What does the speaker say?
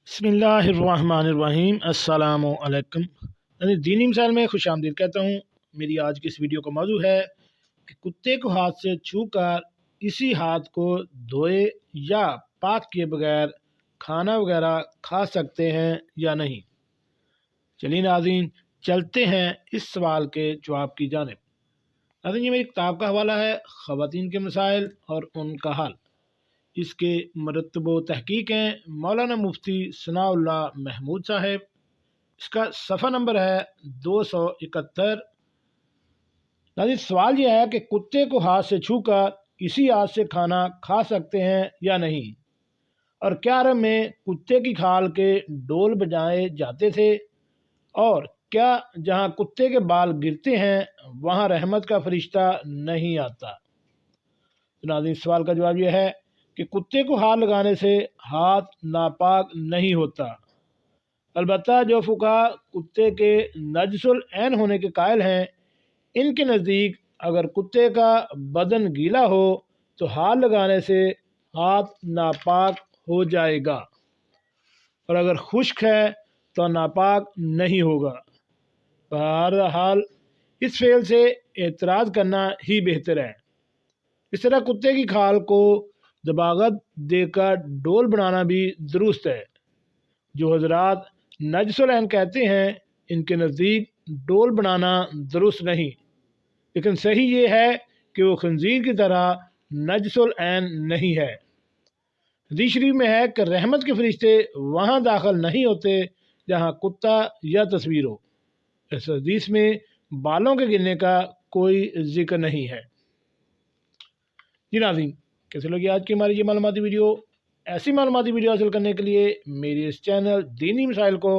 بسم اللہ الرحمن الرحیم۔ السلام علیکم۔ دینی مسائل میں خوش آمدید کہتا ہوں۔ میری آج کی اس ویڈیو کا موضوع ہے کہ کتے کو ہاتھ سے چھو کر اسی ہاتھ کو دھوئے یا پاک کیے بغیر کھانا وغیرہ کھا سکتے ہیں یا نہیں۔ چلیے ناظرین، چلتے ہیں اس سوال کے جواب کی جانب۔ ناظرین، یہ میری کتاب کا حوالہ ہے خواتین کے مسائل اور ان کا حل۔ اس کے مرتب و تحقیق ہیں مولانا مفتی ثناء اللہ محمود صاحب۔ اس کا صفحہ نمبر ہے 271۔ ناظرین، سوال یہ ہے کہ کتے کو ہاتھ سے چھو کر اسی ہاتھ سے کھانا کھا سکتے ہیں یا نہیں، اور کیا عرب میں کتے کی کھال کے ڈول بجائے جاتے تھے، اور کیا جہاں کتے کے بال گرتے ہیں وہاں رحمت کا فرشتہ نہیں آتا۔ ناظرین، سوال کا جواب یہ ہے کہ کتے کو ہاتھ لگانے سے ہاتھ ناپاک نہیں ہوتا، البتہ جو فقہا کتے کے نجس العین ہونے کے قائل ہیں، ان کے نزدیک اگر کتے کا بدن گیلا ہو تو ہاتھ لگانے سے ہاتھ ناپاک ہو جائے گا، اور اگر خشک ہے تو ناپاک نہیں ہوگا۔ بہرحال اس فعل سے اعتراض کرنا ہی بہتر ہے۔ اس طرح کتے کی کھال کو دباغت دے کر ڈول بنانا بھی درست ہے۔ جو حضرات نجس العین کہتے ہیں، ان کے نزدیک ڈول بنانا درست نہیں، لیکن صحیح یہ ہے کہ وہ خنزیر کی طرح نجس العین نہیں ہے۔ حدیث شریف میں ہے کہ رحمت کے فرشتے وہاں داخل نہیں ہوتے جہاں کتا یا تصویر ہو۔ اس حدیث میں بالوں کے گرنے کا کوئی ذکر نہیں ہے۔ جی ناظرین، کیسے لگی آج کی ہماری یہ معلوماتی ویڈیو؟ ایسی معلوماتی ویڈیو حاصل کرنے کے لیے میری اس چینل دینی مسائل کو